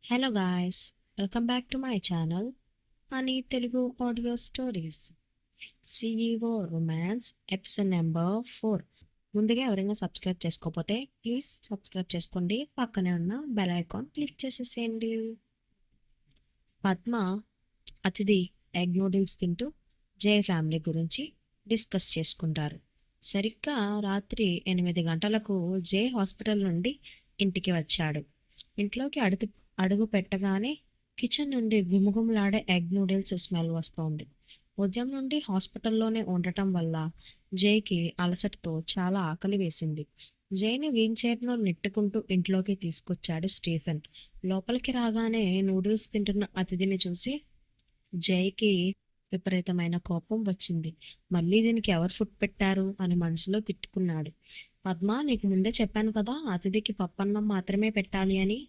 Hello guys, welcome back to my channel అని Telugu audio stories. CEO romance episode number 4. ముందుగా ఎవరైనా subscribe చేసుకోకపోతే please subscribe చేసుకోండి. పక్కనే ఉన్న బెల్ ఐకాన్ క్లిక్ చేసేసేయండి. పద్మ అతిథి ఎగ్ నూడిల్స్ తింటూ జై ఫ్యామిలీ గురించి డిస్కస్ చేసుకుంటారు. సరిగ్గా రాత్రి 8 గంటలకు జై హాస్పిటల్ నుండి ఇంటికి వచ్చాడు. ఇంట్లోకి అడుగు పెట్టగానే కిచెన్ నుండి గుమగుమలాడే ఎగ్ నూడిల్స్ స్మెల్ వస్తోంది. ఉదయం నుండి హాస్పిటల్లోనే ఉండటం వల్ల జైకి అలసటతో చాలా ఆకలి వేసింది. జైని వీల్ చైర్లో నెట్టుకుంటూ ఇంట్లోకి తీసుకొచ్చాడు స్టీఫెన్. లోపలికి రాగానే నూడిల్స్ తింటున్న అతిథిని చూసి జైకి విపరీతమైన కోపం వచ్చింది. మళ్ళీ దీనికి ఎవరు ఫుడ్ పెట్టారు అని మనసులో తిట్టుకున్నాడు. పద్మ, నీకు ముందే చెప్పాను కదా అతిథికి పప్పన్నం మాత్రమే పెట్టాలి అని.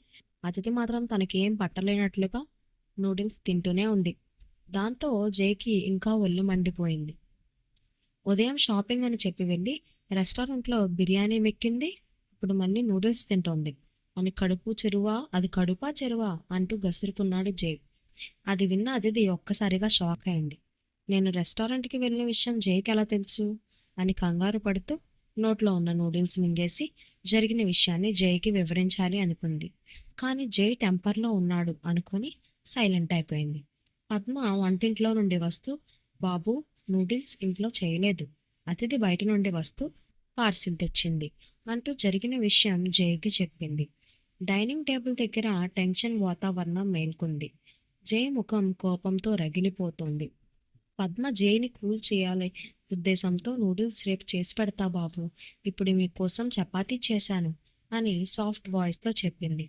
అతిథి మాత్రం తనకేం పట్టలేనట్లుగా నూడిల్స్ తింటూనే ఉంది. దాంతో జైకి ఇంకా ఒళ్ళు మండిపోయింది. ఉదయం షాపింగ్ అని చెప్పి వెళ్ళి రెస్టారెంట్లో బిర్యానీ మెక్కింది, ఇప్పుడు మళ్ళీ నూడిల్స్ తింటోంది అని అది కడుపా చెరువా అంటూ గసురుకున్నాడు జై. అది విన్న అతిథి ఒక్కసారిగా షాక్ అయింది. నేను రెస్టారెంట్కి వెళ్ళిన విషయం జైకి ఎలా తెలుసు అని కంగారు పడుతూ నోట్లో ఉన్న నూడిల్స్ మింగేసి జరిగిన విషయాన్ని జైకి వివరించాలి అనుకుంది. కానీ జై టెంపర్లో ఉన్నాడు అనుకొని సైలెంట్ అయిపోయింది. పద్మ వంటింట్లో నుండి వస్తూ, బాబు, నూడిల్స్ ఇంట్లో చేయలేదు, అతిథి బయట నుండి వస్తూ పార్సిల్ తెచ్చింది అంటూ జరిగిన విషయం జైకి చెప్పింది. డైనింగ్ టేబుల్ దగ్గర టెన్షన్ వాతావరణం మేల్కొంది. జై ముఖం కోపంతో రగిలిపోతోంది. పద్మ జైని కూల్ చేయాలి ఉద్దేశంతో నూడిల్స్ రేపు చేసి పెడతా బాబు, ఇప్పుడు మీకోసం చపాతీ చేశాను అని సాఫ్ట్ వాయిస్తో చెప్పింది.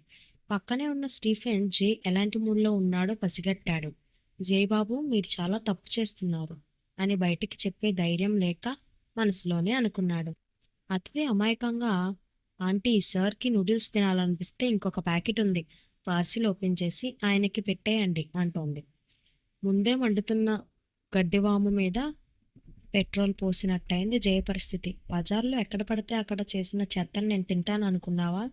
పక్కనే ఉన్న స్టీఫెన్ జై ఎలాంటి మూడ్లో ఉన్నాడో పసిగట్టాడు. జై బాబు, మీరు చాలా తప్పు చేస్తున్నారు అని బయటికి చెప్పే ధైర్యం లేక మనసులోనే అనుకున్నాడు. అతిథి అమాయకంగా, ఆంటీ, సార్కి నూడిల్స్ తినాలనిపిస్తే ఇంకొక ప్యాకెట్ ఉంది, పార్సిల్ ఓపెన్ చేసి ఆయనకి పెట్టేయండి అంటోంది. ముందే మండుతున్న గడ్డివాము మీద పెట్రోల్ పోసినట్టయింది జయ పరిస్థితి. బజార్లో ఎక్కడ పడితే అక్కడ చేసిన చెత్తని నేను తింటాను అనుకున్నావా?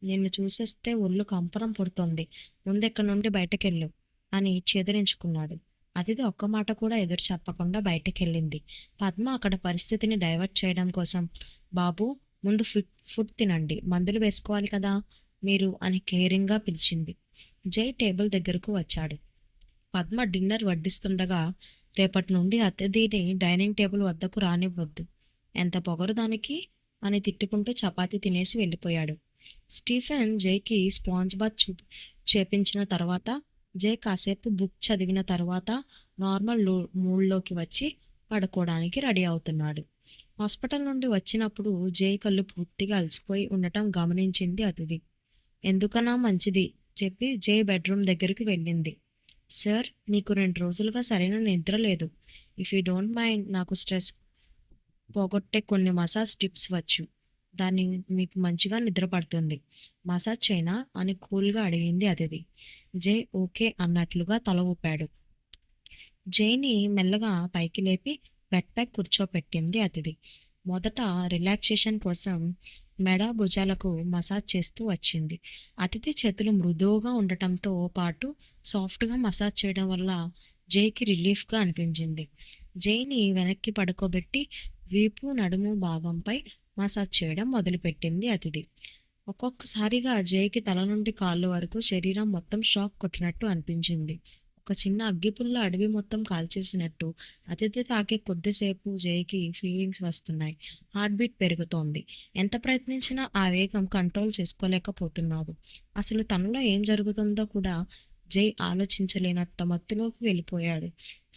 నిన్ను చూసేస్తే ఒళ్ళు కంపరం పుడుతోంది, ముందెక్కడి నుండి బయటకెళ్ళు అని చెదిరించుకున్నాడు. అతిథి ఒక్క మాట కూడా ఎదురు చెప్పకుండా బయటకెళ్ళింది. పద్మ అక్కడ పరిస్థితిని డైవర్ట్ చేయడం కోసం, బాబు, ముందు ఫుడ్ తినండి, మందులు వేసుకోవాలి కదా మీరు అని కేరింగ్గా పిలిచింది. జై టేబుల్ దగ్గరకు వచ్చాడు. పద్మ డిన్నర్ వడ్డిస్తుండగా, రేపటి నుండి అతిథిని డైనింగ్ టేబుల్ వద్దకు రానివ్వద్దు, ఎంత పొగరు దానికి అని తిట్టుకుంటూ చపాతీ తినేసి వెళ్ళిపోయాడు. స్టీఫెన్ జైకి స్పాంజ్ బాత్ చేపించిన తర్వాత, జై కాసేపు బుక్ చదివిన తర్వాత నార్మల్ మూడ్లోకి వచ్చి పడుకోవడానికి రెడీ అవుతున్నాడు. హాస్పిటల్ నుండి వచ్చినప్పుడు జై కళ్ళు పూర్తిగా అలసిపోయి ఉండటం గమనించింది అతిథి. ఎందుకన్నా మంచిది చెప్పి జై బెడ్రూమ్ దగ్గరికి వెళ్ళింది. సార్, మీకు 2 రోజులుగా సరైన నిద్ర లేదు. ఇఫ్ యూ డోంట్ మైండ్, నాకు స్ట్రెస్ పోగొట్టే కొన్ని మసాజ్ టిప్స్ వచ్చు, దాన్ని మీకు మంచిగా నిద్ర పడుతుంది, మసాజ్ చేయనా అని కూల్గా అడిగింది అతిథి. జై ఓకే అన్నట్లుగా తల ఊపాడు. జైని మెల్లగా పైకి లేపి బెడ్ పై కూర్చోపెట్టింది అతిథి. మొదట రిలాక్సేషన్ కోసం మెడ, భుజాలకు మసాజ్ చేస్తూ వచ్చింది. అతిథి చేతులు మృదువుగా ఉండటంతో పాటు సాఫ్ట్గా మసాజ్ చేయడం వల్ల జైకి రిలీఫ్గా అనిపించింది. జైని వెనక్కి పడుకోబెట్టి వీపు, నడుము భాగంపై మసాజ్ చేయడం మొదలుపెట్టింది అతిథి. ఒక్కొక్కసారిగా జైకి తల నుండి కాళ్ళు వరకు శరీరం మొత్తం షాక్ కొట్టినట్టు అనిపించింది. ఒక చిన్న అగ్గిపుల్ల అడవి మొత్తం కాల్చేసినట్టు అతిథి తాకే కొద్దిసేపు జైకి ఫీలింగ్స్ వస్తున్నాయి. హార్ట్ బీట్ పెరుగుతోంది. ఎంత ప్రయత్నించినా ఆ వేగం కంట్రోల్ చేసుకోలేకపోతున్నాడు. అసలు తనలో ఏం జరుగుతుందో కూడా జై ఆలోచించలేనంత మత్తులోకి వెళ్ళిపోయాడు.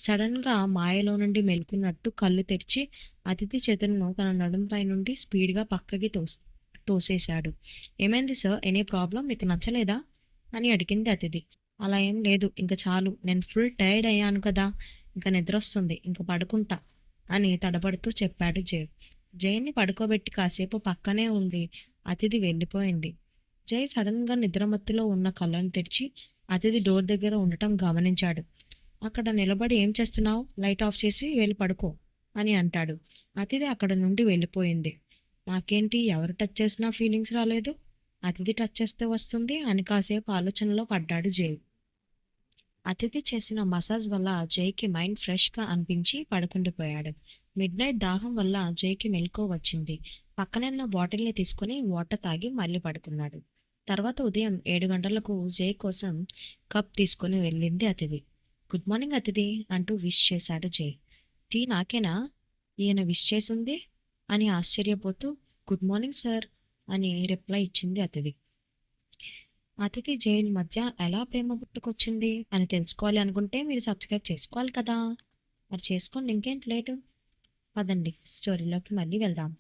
సడన్గా మాయలో నుండి మెలుకున్నట్టు కళ్ళు తెరిచి అతిథి చేతులను తన నడుంపై నుండి స్పీడ్గా పక్కకి తోసేశాడు. ఏమైంది సార్, ఎనీ ప్రాబ్లం, మీకు నచ్చలేదా అని అడిగింది అతిథి. అలా ఏం లేదు, ఇంకా చాలు, నేను ఫుల్ టైర్డ్ అయ్యాను కదా, ఇంకా నిద్ర వస్తుంది, ఇంకా పడుకుంటా అని తడబడుతూ చెప్పాడు జై. జైని పడుకోబెట్టి కాసేపు పక్కనే ఉండి అతిథి వెళ్ళిపోయింది. జై సడన్గా నిద్రమత్తులో ఉన్న కళ్ళను తెరిచి అతిథి డోర్ దగ్గర ఉండటం గమనించాడు. అక్కడ నిలబడి ఏం చేస్తున్నావు, లైట్ ఆఫ్ చేసి వెళ్ళి పడుకో అని అంటాడు. అతిథి అక్కడ నుండి వెళ్ళిపోయింది. నాకేంటి, ఎవరు టచ్ చేసినా ఫీలింగ్స్ రాలేదు, అతిథి టచ్ చేస్తే వస్తుంది అని కాసేపు ఆలోచనలో పడ్డాడు జై. అతిథి చేసిన మసాజ్ వల్ల జైకి మైండ్ ఫ్రెష్గా అనిపించి పడుకుండిపోయాడు. మిడ్ నైట్ దాహం వల్ల జైకి మెలకువ వచ్చింది. పక్కనే ఉన్న బాటిల్ని తీసుకుని వాటర్ తాగి మళ్ళీ పడుకున్నాడు. తర్వాత ఉదయం 7 గంటలకు జై కోసం కప్ తీసుకుని వెళ్ళింది అతిథి. గుడ్ మార్నింగ్ అతిథి అంటూ విష్ చేశాడు జై. టీ నాకేనా ఈయన విష్ చేసింది అని ఆశ్చర్యపోతూ గుడ్ మార్నింగ్ సార్ అని రిప్లై ఇచ్చింది అతిథి. అతిథి జైలు మధ్య ఎలా ప్రేమ పుట్టుకొచ్చింది అని తెలుసుకోవాలి అనుకుంటే మీరు సబ్స్క్రైబ్ చేసుకోవాలి కదా. మరి చేసుకోండి, ఇంకేంటి లేటు. పదండి స్టోరీలోకి మళ్ళీ వెళ్దాం.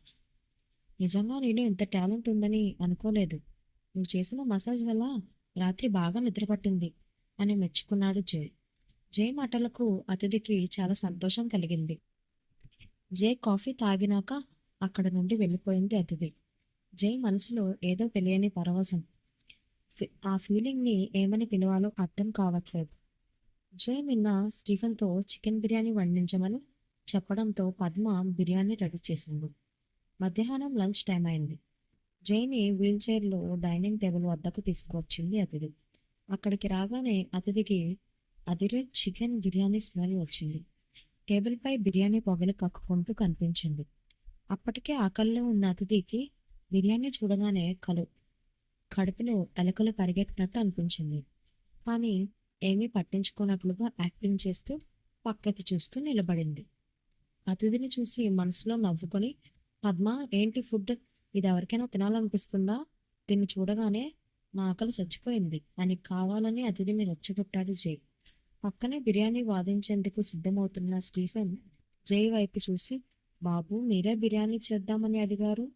నిజంగా నేను ఇంత టాలెంట్ ఉందని అనుకోలేదు. నువ్వు చేసిన మసాజ్ వల్ల రాత్రి బాగా నిద్రపట్టింది అని మెచ్చుకున్నాడు జై. జై మాటలకు అతిథికి చాలా సంతోషం కలిగింది. జై కాఫీ తాగినాక అక్కడ నుండి వెళ్ళిపోయింది అతిథి. జై మనసులో ఏదో తెలియని పరవశం. ఆ ఫీలింగ్ని ఏమని పిలవాలో అర్థం కావట్లేదు. జై నిన్న స్టీఫెన్తో చికెన్ బిర్యానీ వండించమని చెప్పడంతో పద్మ బిర్యానీ రెడీ చేసింది. మధ్యాహ్నం లంచ్ టైం అయింది. జైని వీల్ చైర్లో డైనింగ్ టేబుల్ వద్దకు తీసుకువచ్చింది అతిథి. అక్కడికి రాగానే అతిథికి అదిరే చికెన్ బిర్యానీ స్మెల్ వచ్చింది. టేబుల్పై బిర్యానీ పొగలు కక్కుకుంటూ కనిపించింది. అప్పటికే ఆకలిలో ఉన్న అతిథికి బిర్యానీ చూడగానే కడుపులో ఎలకలు పరిగెట్టినట్టు అనిపించింది. కానీ ఏమీ పట్టించుకోనట్లుగా యాక్టింగ్ చేస్తూ పక్కకి చూస్తూ నిలబడింది. అతిథిని చూసి మనసులో నవ్వుకొని, పద్మ ఏంటి ఫుడ్, ఇది ఎవరికైనా తినాలనిపిస్తుందా? దీన్ని చూడగానే నా ఆకలి చచ్చిపోయింది అని కావాలని అతిథిని రెచ్చగొట్టాడు జై. పక్కనే బిర్యానీ వాదించేందుకు సిద్ధమవుతున్న స్టీఫెన్ జై వైపు చూసి, బాబు మీరే బిర్యానీ చేద్దామని అడిగారు,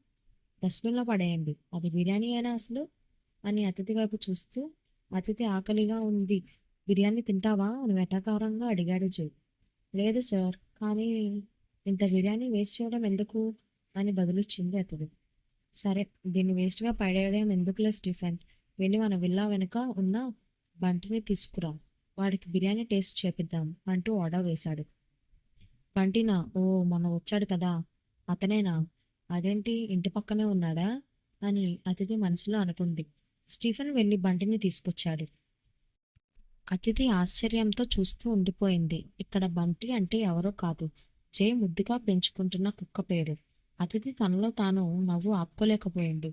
డస్ట్బిన్లో పడేయండి, అది బిర్యానీ అయినా అసలు అని అతిథి వైపు చూస్తూ, అతిథి ఆకలిగా ఉంది, బిర్యానీ తింటావా అని వెటకారంగా అడిగాడు జై. లేదు సార్, కానీ ఇంత బిర్యానీ వేస్ట్ చేయడం ఎందుకు అని బదులిచ్చింది అతిథి. సరే, దీన్ని వేస్ట్గా పడేయడం ఎందుకులే స్టీఫెన్, వెళ్ళి మన విల్లా వెనుక ఉన్న బంటిని తీసుకురా, వాడికి బిర్యానీ టేస్ట్ చేపిద్దాం అంటూ ఆర్డర్ వేశాడు. బంటినా? ఓ మొన్న వచ్చాడు కదా అతనేనా? అదేంటి ఇంటి పక్కనే ఉన్నాడా అని అతిథి మనసులో అనుకుంది. స్టీఫెన్ వెళ్ళి బంటిని తీసుకొచ్చాడు. అతిథి ఆశ్చర్యంతో చూస్తూ ఉండిపోయింది. ఇక్కడ బంటి అంటే ఎవరో కాదు, జై ముద్దుగా పెంచుకుంటున్న కుక్క పేరు. అతిథి తనలో తాను నవ్వు ఆపుకోలేకపోయింది.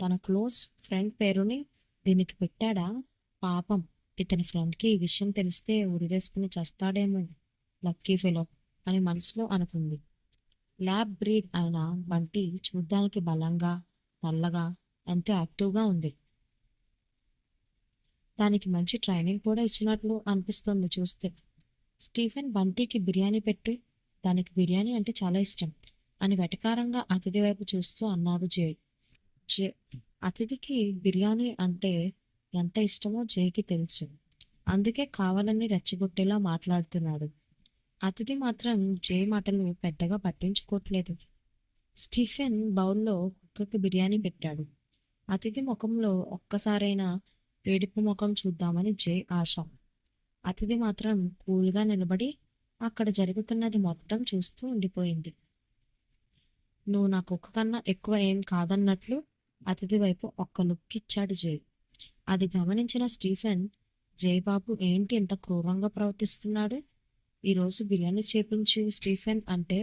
తన క్లోజ్ ఫ్రెండ్ పేరుని దీనికి పెట్టాడా? పాపం, ఇతని ఫ్రెండ్కి ఈ విషయం తెలిస్తే ఉరివేసుకుని చస్తాడేమో, లక్కీ ఫెలో అని మనసులో అనుకుంది. ల్యాబ్ బ్రీడ్ అయిన బంటి చూడ్డానికి బలంగా, నల్లగా, ఎంతో యాక్టివ్గా ఉంది. దానికి మంచి ట్రైనింగ్ కూడా ఇచ్చినట్లు అనిపిస్తుంది చూస్తే. స్టీఫెన్ బంటికి బిర్యానీ పెట్టి, దానికి బిర్యానీ అంటే చాలా ఇష్టం అని వెటకారంగా అతిథి వైపు చూస్తూ అన్నాడు జై. అతిథికి బిర్యానీ అంటే ఎంత ఇష్టమో జైకి తెలుసు. అందుకే కావాలని రెచ్చగొట్టేలా మాట్లాడుతున్నాడు. అతిథి మాత్రం జై మాటలు పెద్దగా పట్టించుకోవట్లేదు. స్టీఫెన్ బౌల్లో కుక్కకి బిర్యానీ పెట్టాడు. అతిథి ముఖంలో ఒక్కసారైనా ఏడుపు ముఖం చూద్దామని జై ఆశ. అతిథి మాత్రం కూల్గా నిలబడి అక్కడ జరుగుతున్నది మొత్తం చూస్తూ ఉండిపోయింది. నువ్వు నా కుక్క కన్నా ఎక్కువ ఏం కాదన్నట్లు అతిథి వైపు ఒక్క లుక్ ఇచ్చాడు జై. అది గమనించిన స్టీఫెన్, జైబాబు ఏంటి ఇంత క్రూరంగా ప్రవర్తిస్తున్నాడు, ఈరోజు బిర్యానీ చేపించు స్టీఫెన్ అంటే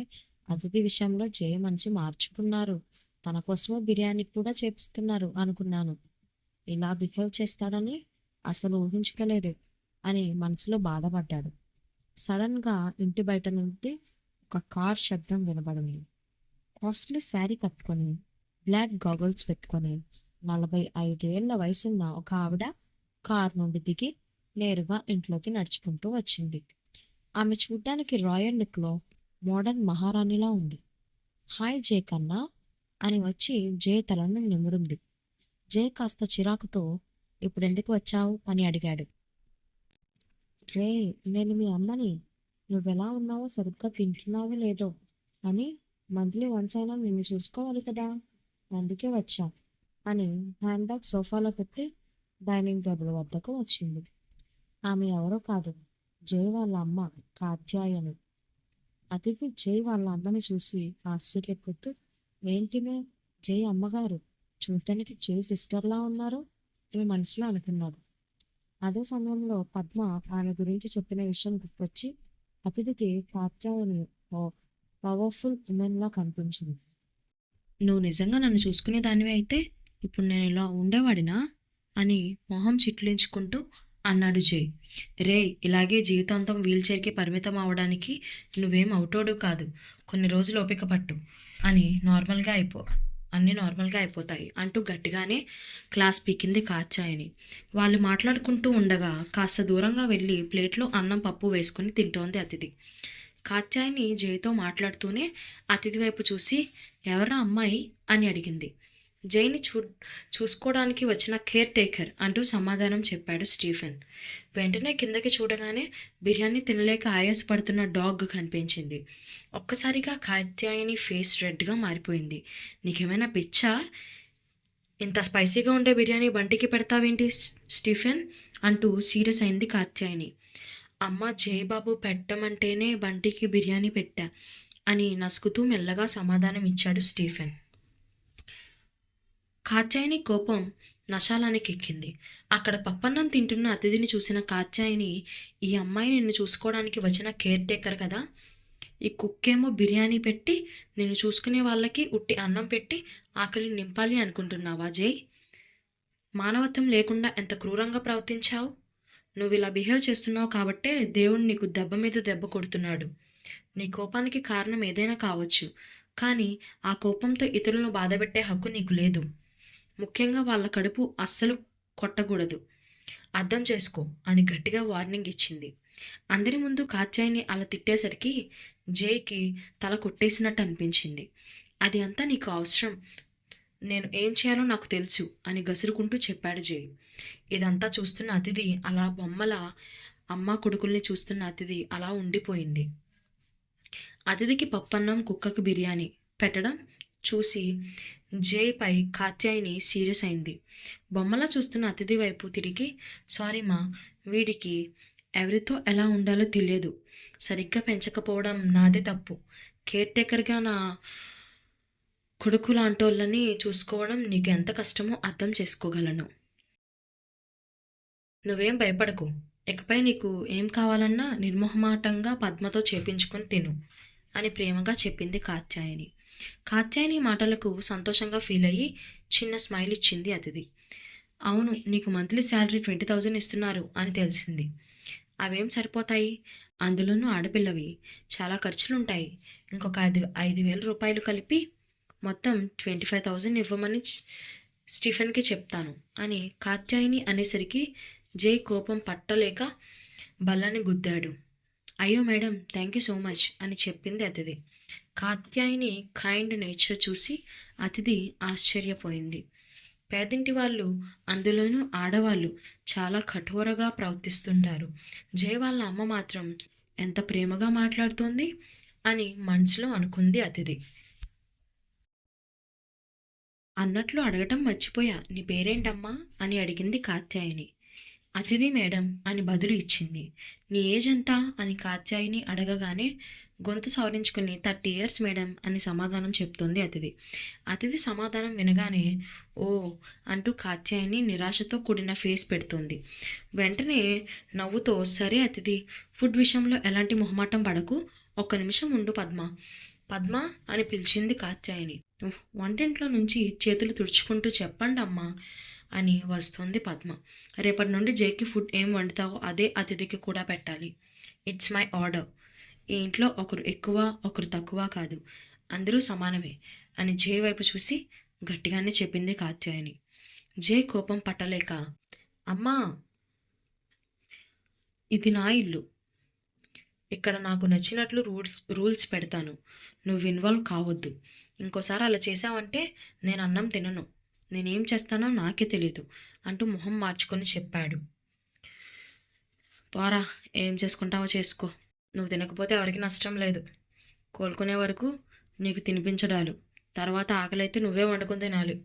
అతిథి విషయంలో జై మనసు మార్చుకున్నారు, తన కోసమే బిర్యానీ కూడా చేపిస్తున్నారు అనుకున్నాను. ఇలా బిహేవ్ చేస్తాడని అసలు ఊహించుకోలేదు అని మనసులో బాధపడ్డాడు. సడన్గా ఇంటి బయట నుండి ఒక కార్ శబ్దం వినబడింది. కాస్ట్లీ శారీ కట్టుకొని, బ్లాక్ గాగల్స్ పెట్టుకొని 45 ఏళ్ల వయసున్న ఒక ఆవిడ కార్ నుండి దిగి నేరుగా ఇంట్లోకి నడుచుకుంటూ వచ్చింది. ఆమె చూడ్డానికి రాయల్ లుక్లో మోడర్న్ మహారాణిలా ఉంది. హాయ్ జే కన్నా అని వచ్చి జే తలను నిమురింది. జే కాస్త చిరాకుతో ఇప్పుడెందుకు వచ్చావు అని అడిగాడు. రే, నేను మీ అమ్మని, నువ్వెలా ఉన్నావో సరిగ్గా తింటున్నావో లేదో అని మంత్లీ వన్స్ అయినా నిన్ను చూసుకోవాలి కదా, అందుకే వచ్చా అని హ్యాండ్ బ్యాగ్ సోఫాలో పెట్టి డైనింగ్ టేబుల్ వద్దకు వచ్చింది. ఆమె ఎవరో కాదు, జై వాళ్ళ అమ్మ కాత్యాయని. అతిథి జై వాళ్ళ అమ్మని చూసి ఆశ్చర్యపోతూ, ఏంటిమే జై అమ్మగారు, చూడటానికి జై సిస్టర్లా ఉన్నారు అని మనసులో అనుకున్నాడు. అదే సమయంలో పద్మ ఆమె గురించి చెప్పిన విషయం గుర్తొచ్చి అతిథికి కాత్యాయని ఓ పవర్ఫుల్ ఉమెన్ లా కనిపించింది. నువ్వు నిజంగా నన్ను చూసుకునే దానివే అయితే ఇప్పుడు నేను ఇలా ఉండేవాడినా అని మొహం చిట్లించుకుంటూ అన్నాడు జై. రే, ఇలాగే జీవితాంతం వీల్చైర్కి పరిమితం అవడానికి నువ్వేం అవుటోడు కాదు. కొన్ని రోజులు ఓపిక పట్టు అని అన్నీ నార్మల్గా అయిపోతాయి అంటూ గట్టిగానే క్లాస్ పీకింది కాత్యాయని. వాళ్ళు మాట్లాడుకుంటూ ఉండగా కాస్త దూరంగా వెళ్ళి ప్లేట్లో అన్నం పప్పు వేసుకుని తింటోంది అతిథి. కాత్యాయని జైతో మాట్లాడుతూనే అతిథి వైపు చూసి ఎవరా అమ్మాయి అని అడిగింది. జైని చూసుకోవడానికి వచ్చిన కేర్ టేకర్ అంటూ సమాధానం చెప్పాడు స్టీఫెన్. వెంటనే కిందకి చూడగానే బిర్యానీ తినలేక ఆయాసపడుతున్న డాగ్ కనిపించింది. ఒక్కసారిగా కాత్యాయని ఫేస్ రెడ్గా మారిపోయింది. నీకేమైనా పిచ్చా? ఇంత స్పైసీగా ఉండే బిర్యానీ బంటికి పెడతావేంటి స్టీఫెన్ అంటూ సీరియస్ అయింది కాత్యాయని. అమ్మ జయబాబు పెట్టమంటేనే బంటికి బిర్యానీ పెట్టా అని నసుకుతూ మెల్లగా సమాధానం ఇచ్చాడు స్టీఫెన్. కాత్యాయని కోపం నశాలానికి ఎక్కింది. అక్కడ పప్పన్నం తింటున్న అతిథిని చూసిన కాత్యాయని, ఈ అమ్మాయి నిన్ను చూసుకోవడానికి వచ్చిన కేర్ టేకర్ కదా, ఈ కుక్కేమో బిర్యానీ పెట్టి నిన్ను చూసుకునే వాళ్ళకి ఉట్టి అన్నం పెట్టి ఆకలి నింపాలి అనుకుంటున్నావా జై? మానవత్వం లేకుండా ఎంత క్రూరంగా ప్రవర్తించావు. నువ్వు ఇలా బిహేవ్ చేస్తున్నావు కాబట్టే దేవుడు నీకు దెబ్బ మీద దెబ్బ కొడుతున్నాడు. నీ కోపానికి కారణం ఏదైనా కావచ్చు, కానీ ఆ కోపంతో ఇతరులను బాధపెట్టే హక్కు నీకు లేదు. ముఖ్యంగా వాళ్ళ కడుపు అస్సలు కొట్టకూడదు. అర్థం చేసుకో అని గట్టిగా వార్నింగ్ ఇచ్చింది. అందరి ముందు కాత్యాయని అలా తిట్టేసరికి జైకి తల కొట్టేసినట్టు అనిపించింది. అది అంతా నీకు అవసరం, నేను ఏం చేయాలో నాకు తెలుసు అని గసురుకుంటూ చెప్పాడు జై. ఇదంతా చూస్తున్న అతిథి అలా బొమ్మల అమ్మ కొడుకుల్ని చూస్తున్న అతిథి అలా ఉండిపోయింది. అతిథికి పప్పన్నం, కుక్కకు బిర్యానీ పెట్టడం చూసి జైపై కాత్యాయని సీరియస్ అయింది. బొమ్మలా చూస్తున్న అతిథి వైపు తిరిగి, సారీ మా, వీడికి ఎవరితో ఎలా ఉండాలో తెలియదు. సరిగ్గా పెంచకపోవడం నాదే తప్పు. కేర్ టేకర్గా నా కొడుకు లాంటోళ్ళని చూసుకోవడం నీకు ఎంత కష్టమో అర్థం చేసుకోగలను. నువ్వేం భయపడకు. ఇకపై నీకు ఏం కావాలన్నా నిర్మోహమాటంగా పద్మతో చేపించుకొని తిను అని ప్రేమగా చెప్పింది కాత్యాయని. కాత్యాయని మాటలకు సంతోషంగా ఫీల్ అయ్యి చిన్న స్మైల్ ఇచ్చింది అతిథి. అవును, నీకు మంత్లీ శాలరీ 20,000 ఇస్తున్నారు అని తెలిసింది. అవేం సరిపోతాయి? అందులోనూ ఆడపిల్లవి, చాలా ఖర్చులుంటాయి. ఇంకొక 5,000 రూపాయలు కలిపి మొత్తం 25,000 ఇవ్వమని స్టీఫెన్కి చెప్తాను అని కాత్యాయని అనేసరికి జై కోపం పట్టలేక బల్లని గుద్దాడు. అయ్యో madam, thank you so much అని చెప్పింది అతిథి. కాత్యాయని కైండ్ నేచర్ చూసి అతిథి ఆశ్చర్యపోయింది. పేదింటి వాళ్ళు, అందులోనూ ఆడవాళ్ళు చాలా కఠోరగా ప్రవర్తిస్తుంటారు. జై వాళ్ళ అమ్మ మాత్రం ఎంత ప్రేమగా మాట్లాడుతోంది అని మనసులో అనుకుంది అతిథి. అన్నట్లు అడగటం మర్చిపోయా, నీ పేరేంటమ్మా అని అడిగింది కాత్యాయని. అతిథి మేడం అని బదులు ఇచ్చింది. నీ ఏజ్ ఎంత అని కాత్యాయని అడగగానే గొంతు సవరించుకుని 30 years మేడం అని సమాధానం చెప్తోంది అతిథి. అతిథి సమాధానం వినగానే ఓ అంటూ కాత్యాయని నిరాశతో కూడిన ఫేస్ పెడుతోంది. వెంటనే నవ్వుతో, సరే అతిథి, ఫుడ్ విషయంలో ఎలాంటి మొహమాటం పడకు, 1 నిమిషం ఉండు పద్మ అని పిలిచింది కాత్యాయని. వంటింట్లో నుంచి చేతులు తుడుచుకుంటూ చెప్పండి అమ్మా అని వస్తుంది పద్మ. రేపటి నుండి జైకి ఫుడ్ ఏం వండుతావో అదే అతిథికి కూడా పెట్టాలి. It's my order. ఈ ఇంట్లో ఒకరు ఎక్కువ ఒకరు తక్కువ కాదు, అందరూ సమానమే అని జై వైపు చూసి గట్టిగానే చెప్పింది కాత్యాయని. జై కోపం పట్టలేక, అమ్మా ఇది నా ఇల్లు, ఇక్కడ నాకు నచ్చినట్లు రూల్స్ పెడతాను, నువ్వు ఇన్వాల్వ్ కావద్దు. ఇంకోసారి అలా చేసావంటే నేను అన్నం తినను, నేనేం చేస్తానో నాకే తెలీదు అంటూ మొహం మార్చుకొని చెప్పాడు. పోరా, ఏం చేసుకుంటావో చేసుకో, నువ్వు తినకపోతే ఎవరికి నష్టం లేదు. కోలుకునే వరకు నీకు తినిపించడాలు, తర్వాత ఆకలైతే నువ్వే వండుకొని తినాలి.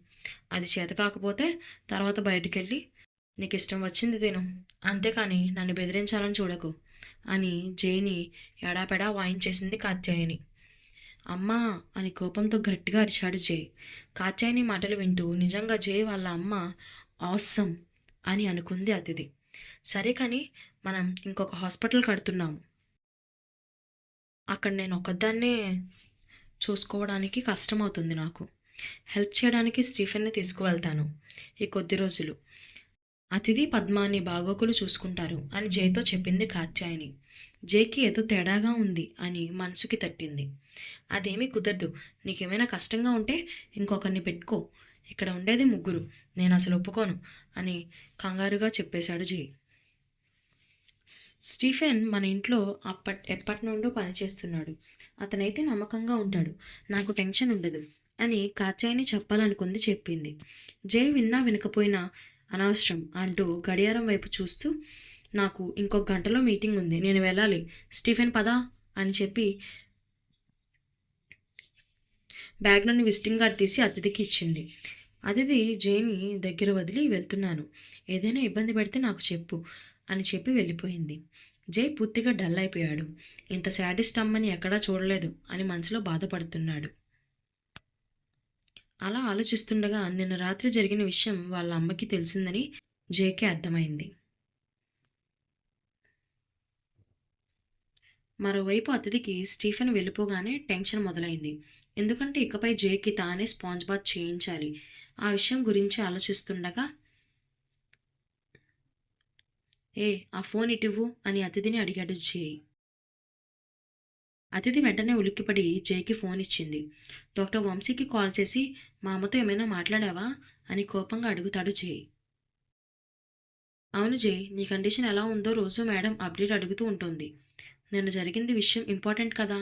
అది చేత కాకపోతే తర్వాత బయటికెళ్ళి నీకు ఇష్టం వచ్చింది తిను, అంతేకాని నన్ను బెదిరించాలని చూడకు అని జైని ఎడాపెడా వాయించేసింది కాత్యాయని. అమ్మా అని కోపంతో గట్టిగా అరిచాడు జై. కాత్యాయని మాటలు వింటూ నిజంగా జై వాళ్ళ అమ్మ ఆసమ్ అని అనుకుంది అతిథి. సరే కానీ మనం ఇంకొక హాస్పిటల్ కడుతున్నాము, అక్కడ నేను ఒక్కదాన్నే చూసుకోవడానికి కష్టమవుతుంది నాకు. హెల్ప్ చేయడానికి స్టీఫెన్ని తీసుకువెళ్తాను ఈ కొద్ది రోజులు. అతిథి పద్మాని బాగోగులు చూసుకుంటారు అని జైతో చెప్పింది కాత్యాయని. జైకి ఏదో తేడాగా ఉంది అని మనసుకి తట్టింది. అదేమీ కుదరదు, నీకేమైనా కష్టంగా ఉంటే ఇంకొకరిని పెట్టుకో, ఇక్కడ ఉండేది ముగ్గురు, నేను అసలు ఒప్పుకోను అని కంగారుగా చెప్పేశాడు జై. స్టీఫెన్ మన ఇంట్లో ఎప్పటి నుండో పనిచేస్తున్నాడు, అతనైతే నమ్మకంగా ఉంటాడు, నాకు టెన్షన్ ఉండదు అని కాత్యాయని చెప్పాలనుకుంది చెప్పింది. జై విన్నా వినకపోయినా అనవసరం అంటూ గడియారం వైపు చూస్తూ, నాకు ఇంకొక గంటలో మీటింగ్ ఉంది, నేను వెళ్ళాలి, స్టీఫెన్ పదా అని చెప్పి బ్యాగ్ నుండి విజిటింగ్ కార్డ్ తీసి అతిథికి ఇచ్చింది. అతిథి జైని దగ్గర వదిలి వెళ్తున్నాను, ఏదైనా ఇబ్బంది పెడితే నాకు చెప్పు అని చెప్పి వెళ్ళిపోయింది. జై పూర్తిగా డల్ అయిపోయాడు. ఇంత శాడిస్ట్ అమ్మని ఎక్కడా చూడలేదు అని మనసులో బాధపడుతున్నాడు. అలా ఆలోచిస్తుండగా నిన్న రాత్రి జరిగిన విషయం వాళ్ళ అమ్మకి తెలిసిందని జేకి అర్థమైంది. మరోవైపు అతిథికి స్టీఫెన్ వెళ్ళిపోగానే టెన్షన్ మొదలైంది. ఎందుకంటే ఇకపై జేకి తానే స్పాంజ్ బాత్ చేయించాలి. ఆ విషయం గురించి ఆలోచిస్తుండగా, ఆ ఫోన్ ఇటివ్వు అని అతిథిని అడిగాడు జే. అతిథి వెంటనే ఉలిక్కిపడి జైకి ఫోన్ ఇచ్చింది. డాక్టర్ వంశీకి కాల్ చేసి మా అమ్మతో ఏమైనా మాట్లాడావా అని కోపంగా అడుగుతాడు జై. అవును జై, నీ కండిషన్ ఎలా ఉందో రోజు మేడం అప్డేట్ అడుగుతూ ఉంటుంది. నిన్న జరిగింది విషయం ఇంపార్టెంట్ కదా,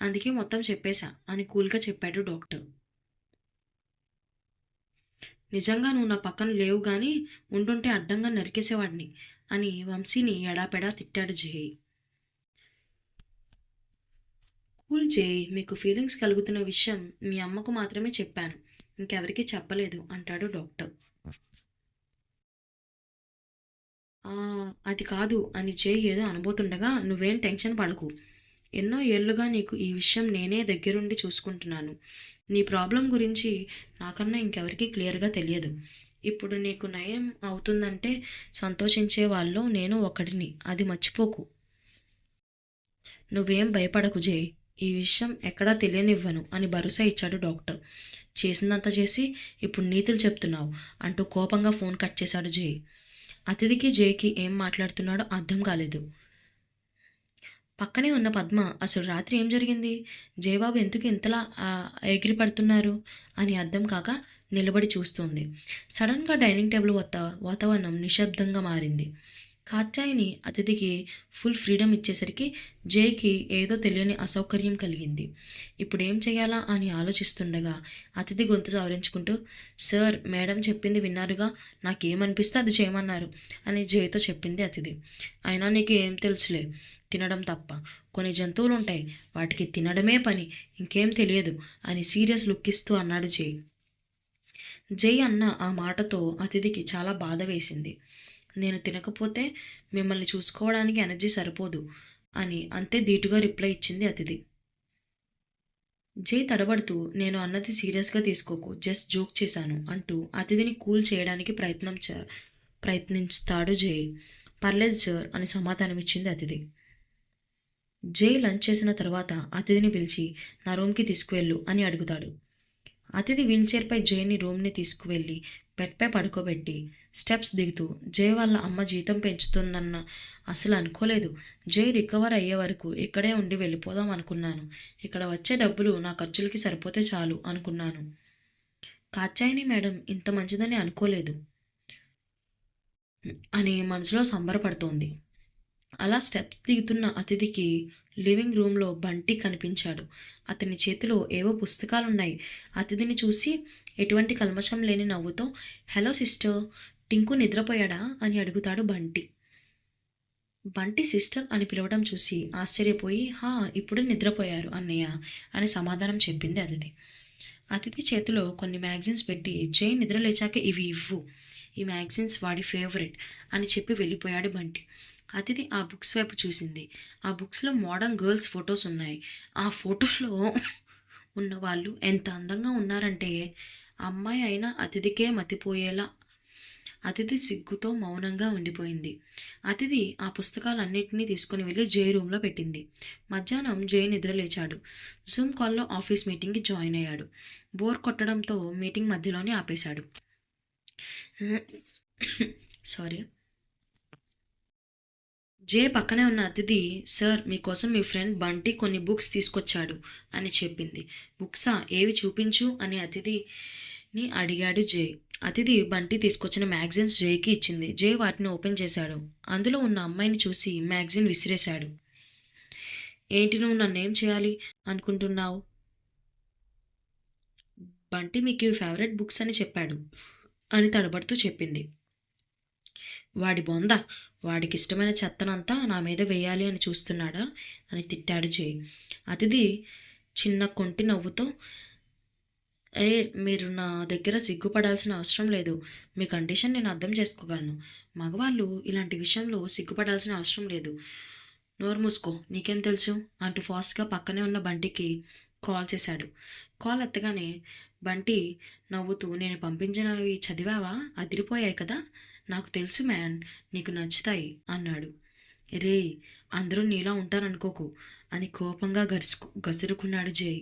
అందుకే మొత్తం చెప్పేశా అని కూల్గా చెప్పాడు డాక్టర్. నిజంగా నువ్వు నా పక్కన లేవు గాని ఉండుంటే అడ్డంగా నరికేసేవాడిని అని వంశీని ఎడాపెడా తిట్టాడు జై. కూల్ జే, మీకు ఫీలింగ్స్ కలుగుతున్న విషయం మీ అమ్మకు మాత్రమే చెప్పాను, ఇంకెవరికీ చెప్పలేదు అంటాడు డాక్టర్. అది కాదు అని జే ఏదో అనబోతుండగా, నువ్వేం టెన్షన్ పడకు, ఎన్నో ఏళ్లుగా నీకు ఈ విషయం నేనే దగ్గరుండి చూసుకుంటున్నాను. నీ ప్రాబ్లం గురించి నాకన్నా ఇంకెవరికీ క్లియర్గా తెలియదు. ఇప్పుడు నీకు నయం అవుతుందంటే సంతోషించే వాళ్ళు నేను ఒకడిని, అది మర్చిపోకు. నువ్వేం భయపడకు జే, ఈ విషయం ఎక్కడా తెలియనివ్వను అని భరోసా ఇచ్చాడు డాక్టర్. చేసిందంతా చేసి ఇప్పుడు నీతులు చెప్తున్నావు అంటూ కోపంగా ఫోన్ కట్ చేశాడు జై. అతిథికి జైకి ఏం మాట్లాడుతున్నాడో అర్థం కాలేదు. పక్కనే ఉన్న పద్మ అసలు రాత్రి ఏం జరిగింది, జయబాబు ఎందుకు ఇంతలా ఎగిరిపడుతున్నారు అని అర్థం కాక నిలబడి చూస్తోంది. సడన్గా డైనింగ్ టేబుల్ వద్ద వాతావరణం నిశ్శబ్దంగా మారింది. కాత్యాయని అతిథికి ఫుల్ ఫ్రీడమ్ ఇచ్చేసరికి జైకి ఏదో తెలియని అసౌకర్యం కలిగింది. ఇప్పుడు ఏం చేయాలా అని ఆలోచిస్తుండగా అతిథి గొంతు సవరించుకుంటూ, సార్ మేడం చెప్పింది విన్నారుగా, నాకేమనిపిస్తే అది చేయమన్నారు అని జైతో చెప్పింది అతిథి. అయినా నీకు ఏం తెలుసులే, తినడం తప్ప, కొన్ని జంతువులు ఉంటాయి వాటికి తినడమే పని, ఇంకేం తెలియదు అని సీరియస్ లుక్ ఇస్తూ అన్నాడు జై. జై అన్న ఆ మాటతో అతిథికి చాలా బాధ వేసింది. నేను తినకపోతే మిమ్మల్ని చూసుకోవడానికి ఎనర్జీ సరిపోదు అని అంతే ధీటుగా రిప్లై ఇచ్చింది అతిథి. జై తడబడుతూ, నేను అన్నది సీరియస్గా తీసుకోకు, జస్ట్ జోక్ చేశాను అంటూ అతిథిని కూల్ చేయడానికి ప్రయత్నిస్తాడు జై. పర్లేదు సార్ అని సమాధానం ఇచ్చింది అతిథి. జై లంచ్ చేసిన తర్వాత అతిథిని పిలిచి నా రూమ్కి తీసుకువెళ్ళు అని అడుగుతాడు. అతిథి వీల్చైర్పై జైని రూమ్ని తీసుకువెళ్ళి బెడ్పై పడుకోబెట్టి స్టెప్స్ దిగుతూ, జై వాళ్ళ అమ్మ జీతం పెంచుతుందన్న అసలు అనుకోలేదు, జై రికవర్ అయ్యే వరకు ఇక్కడే ఉండి వెళ్ళిపోదాం అనుకున్నాను, ఇక్కడ వచ్చే డబ్బులు నా ఖర్చులకి సరిపోతే చాలు అనుకున్నాను, కాత్యాయని మేడం ఇంత మంచిదని అనుకోలేదు అని మనసులో సంబరపడుతోంది. అలా స్టెప్స్ దిగుతున్న అతిథికి లివింగ్ రూమ్లో బంటి కనిపించాడు. అతని చేతిలో ఏవో పుస్తకాలున్నాయి. అతిథిని చూసి ఎటువంటి కల్మషం లేని నవ్వుతో, హలో సిస్టర్, టింకు నిద్రపోయాడా అని అడుగుతాడు బంటి. బంటి సిస్టర్ అని పిలవడం చూసి ఆశ్చర్యపోయి, ఇప్పుడు నిద్రపోయారు అన్నయ్య అని సమాధానం చెప్పింది అతిథి. అతిథి చేతిలో కొన్ని మ్యాగజైన్స్ పెట్టి, జై నిద్ర లేచాక ఇవి ఇవ్వు, ఈ మ్యాగజైన్స్ వాడి ఫేవరెట్ అని చెప్పి వెళ్ళిపోయాడు బంటి. అతిథి ఆ బుక్స్ వైపు చూసింది. ఆ బుక్స్లో మోడర్న్ గర్ల్స్ ఫొటోస్ ఉన్నాయి. ఆ ఫోటోలో ఉన్న వాళ్ళు ఎంత అందంగా ఉన్నారంటే అమ్మాయి అయినా అతిథికే మతిపోయేలా. అతిథి సిగ్గుతో మౌనంగా ఉండిపోయింది. అతిథి ఆ పుస్తకాలన్నింటినీ తీసుకుని వెళ్ళి జై రూమ్లో పెట్టింది. మధ్యాహ్నం జై నిద్ర లేచాడు. జూమ్ కాల్లో ఆఫీస్ మీటింగ్కి జాయిన్ అయ్యాడు. బోర్ కొట్టడంతో మీటింగ్ మధ్యలోనే ఆపేశాడు. సారీ. జే పక్కనే ఉన్న అతిథి, సార్ మీకోసం మీ ఫ్రెండ్ బంటి కొన్ని బుక్స్ తీసుకొచ్చాడు అని చెప్పింది. బుక్సా, ఏవి చూపించు అని అతిథిని అడిగాడు జే. అతిథి బంటి తీసుకొచ్చిన మ్యాగజైన్స్ జేకి ఇచ్చింది. జే వాటిని ఓపెన్ చేశాడు. అందులో ఉన్న అమ్మాయిని చూసి మ్యాగజైన్ విసిరేశాడు. ఏంటి నువ్వు నన్నేం చేయాలి అనుకుంటున్నావు? బంటి మీకు ఇవి ఫేవరెట్ బుక్స్ అని చెప్పాడు అని తడబడుతూ చెప్పింది. వాడి బొంద, వాడికి ఇష్టమైన చెత్తనంతా నా మీద వేయాలి అని చూస్తున్నాడా అని తిట్టాడు జే. అతిథి చిన్న కొంటి నవ్వుతో, మీరు నా దగ్గర సిగ్గుపడాల్సిన అవసరం లేదు. మీ కండిషన్ నేను అర్థం చేసుకోగలను. మగవాళ్ళు ఇలాంటి విషయంలో సిగ్గుపడాల్సిన అవసరం లేదు. నోరు మూసుకో, నీకేం తెలుసు అంటూ ఫాస్ట్గా పక్కనే ఉన్న బంటికి కాల్ చేశాడు. కాల్ ఎత్తగానే బంటి నవ్వుతూ, నేను పంపించినవి చదివావా? అదిరిపోయాయి కదా. నాకు తెలుసు మ్యాన్, నీకు నచ్చుతాయి అన్నాడు. రే, అందరూ నీలా ఉంటారనుకోకు అని కోపంగా గసురుకున్నాడు జై.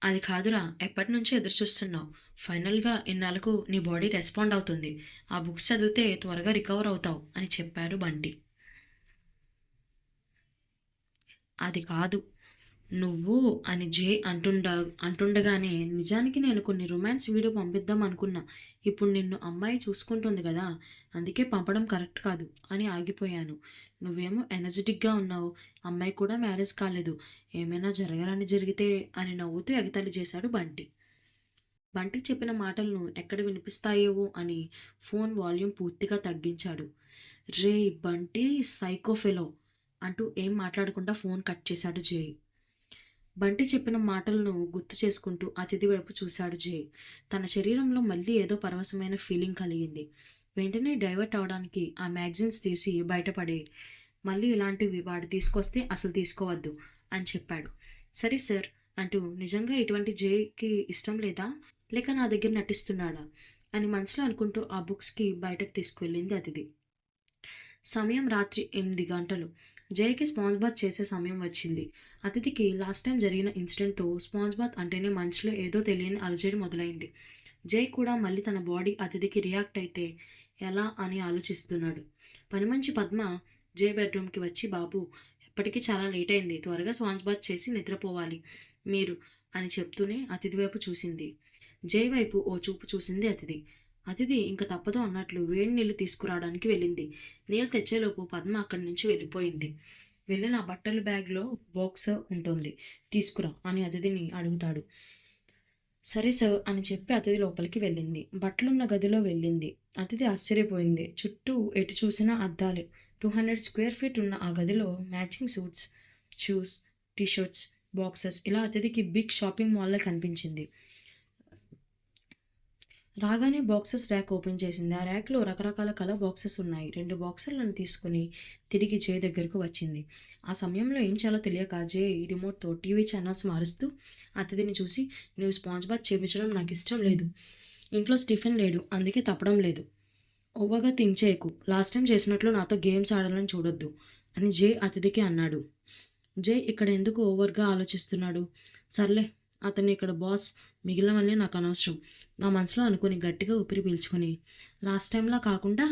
అది కాదురా, ఎప్పటి నుంచో ఎదురు చూస్తున్నావు. ఫైనల్గా ఇన్నాళ్ళకు నీ బాడీ రెస్పాండ్ అవుతుంది. ఆ బుక్స్ చదివితే త్వరగా రికవర్ అవుతావు అని చెప్పాడు బంటి. అది కాదు నువ్వు అని జే అంటుండగానే, నిజానికి నేను కొన్ని రొమాన్స్ వీడియో పంపిద్దాం అనుకున్నా. ఇప్పుడు నిన్ను అమ్మాయి చూసుకుంటుంది కదా, అందుకే పంపడం కరెక్ట్ కాదు అని ఆగిపోయాను. నువ్వేమో ఎనర్జెటిక్గా ఉన్నావు, అమ్మాయి కూడా మ్యారేజ్ కాలేదు, ఏమైనా జరగరాని జరిగితే అని నవ్వుతూ ఎగతాళి చేశాడు బంటి. బంటి చెప్పిన మాటలను ఎక్కడ వినిపిస్తాయేవో అని ఫోన్ వాల్యూమ్ పూర్తిగా తగ్గించాడు. రే బంటి, సైకోఫెలో అంటూ ఏం మాట్లాడకుండా ఫోన్ కట్ చేశాడు జే. బంటి చెప్పిన మాటలను గుర్తు చేసుకుంటూ అతిథి వైపు చూశాడు జే. తన శరీరంలో మళ్ళీ ఏదో పరవశమైన ఫీలింగ్ కలిగింది. వెంటనే డైవర్ట్ అవడానికి ఆ మ్యాగజైన్స్ తీసి బయటపడి, మళ్ళీ ఇలాంటివి వాడు తీసుకొస్తే అసలు తీసుకోవద్దు అని చెప్పాడు. సరే సార్ అంటూ, నిజంగా ఇటువంటి జేకి ఇష్టం లేదా, లేక నా దగ్గర నటిస్తున్నాడా అని మనసులో అనుకుంటూ ఆ బుక్స్కి బయటకు తీసుకువెళ్ళింది అతిథి. సమయం రాత్రి 8 గంటలు. జయకి స్పాంజ్ బాత్ చేసే సమయం వచ్చింది. అతిథికి లాస్ట్ టైం జరిగిన ఇన్సిడెంట్తో స్పాంజ్ బాత్ అంటేనే మనసులో ఏదో తెలియని అలజడి మొదలైంది. జై కూడా మళ్ళీ తన బాడీ అతిథికి రియాక్ట్ అయితే ఎలా అని ఆలోచిస్తున్నాడు. పని మంచి పద్మ జై బెడ్రూమ్కి వచ్చి, బాబు ఎప్పటికీ చాలా లేట్ అయింది, త్వరగా స్పాంజ్ బాత్ చేసి నిద్రపోవాలి మీరు అని చెప్తూనే అతిథి వైపు చూసింది. జై వైపు ఓ చూపు చూసింది అతిథి. అతిథి ఇంకా తప్పదు అన్నట్లు వేడి నీళ్లు తీసుకురావడానికి వెళ్ళింది. నీళ్ళు తెచ్చేలోపు పద్మ అక్కడి నుంచి వెళ్ళిపోయింది. వెళ్ళిన బట్టల బ్యాగ్లో బాక్స్ ఉంటుంది, తీసుకురా అని అతిథిని అడుగుతాడు. సరే సార్ అని చెప్పి అతిథి లోపలికి వెళ్ళింది. బట్టలున్న గదిలో వెళ్ళింది. అతిథి ఆశ్చర్యపోయింది. చుట్టూ ఎటు చూసినా అద్దాలు. 200 స్క్వేర్ ఫీట్ ఉన్న ఆ గదిలో matching suits, shoes, t-shirts, boxes, ఇలా అతిథికి బిగ్ షాపింగ్ మాల్లో కనిపించింది. రాగానే బాక్సెస్ ర్యాక్ ఓపెన్ చేసింది. ఆ ర్యాక్లో రకరకాల కలర్ బాక్సెస్ ఉన్నాయి. 2 బాక్సులను తీసుకుని తిరిగి జై దగ్గరకు వచ్చింది. ఆ సమయంలో ఏం చేయాలో తెలియక జై రిమోట్తో టీవీ ఛానల్స్ మారుస్తూ అతిథిని చూసి, నువ్వు స్పాంజ్ బాత్ చేయించడం నాకు ఇష్టం లేదు. ఇంట్లో స్టిఫెన్ లేడు, అందుకే తప్పడం లేదు. ఓవర్గా థింక్ చేయకు. లాస్ట్ టైం చేసినట్లు నాతో గేమ్స్ ఆడాలని చూడొద్దు అని జై అతిథికి అన్నాడు. జై ఇక్కడ ఎందుకు ఓవర్గా ఆలోచిస్తున్నాడు? సర్లే, అతన్ని ఇక్కడ బాస్, మిగిలినవన్నీ నాకు అనవసరం. నా మనసులో అనుకుని గట్టిగా ఊపిరి పీల్చుకొని, లాస్ట్ టైంలా కాకుండా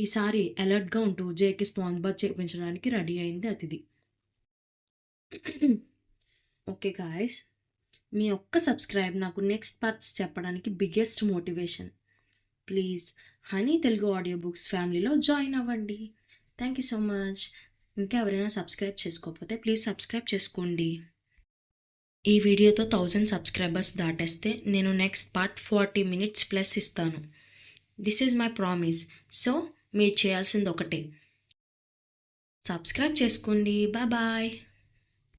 ఈసారి అలర్ట్గా ఉంటూ జేకి స్పాంజ్ బాత్ చేయించడానికి రెడీ అయింది అతిథి. ఓకే గాయస్, మీ ఒక్క సబ్స్క్రైబ్ నాకు నెక్స్ట్ పార్ట్స్ చెప్పడానికి biggest motivation. Please honey Telugu audio books ఫ్యామిలీలో జాయిన్ అవ్వండి. Thank you so much. ఇంకా ఎవరైనా సబ్స్క్రైబ్ చేసుకోకపోతే ప్లీజ్ సబ్స్క్రైబ్ చేసుకోండి. ఈ వీడియోతో 1000 సబ్స్క్రైబర్స్ దాటేస్తే నేను నెక్స్ట్ పార్ట్ 40 minutes ప్లస్ ఇస్తాను. This is my promise. So మీరు చేయాల్సింది ఒకటే, సబ్స్క్రైబ్ చేసుకోండి. Bye bye.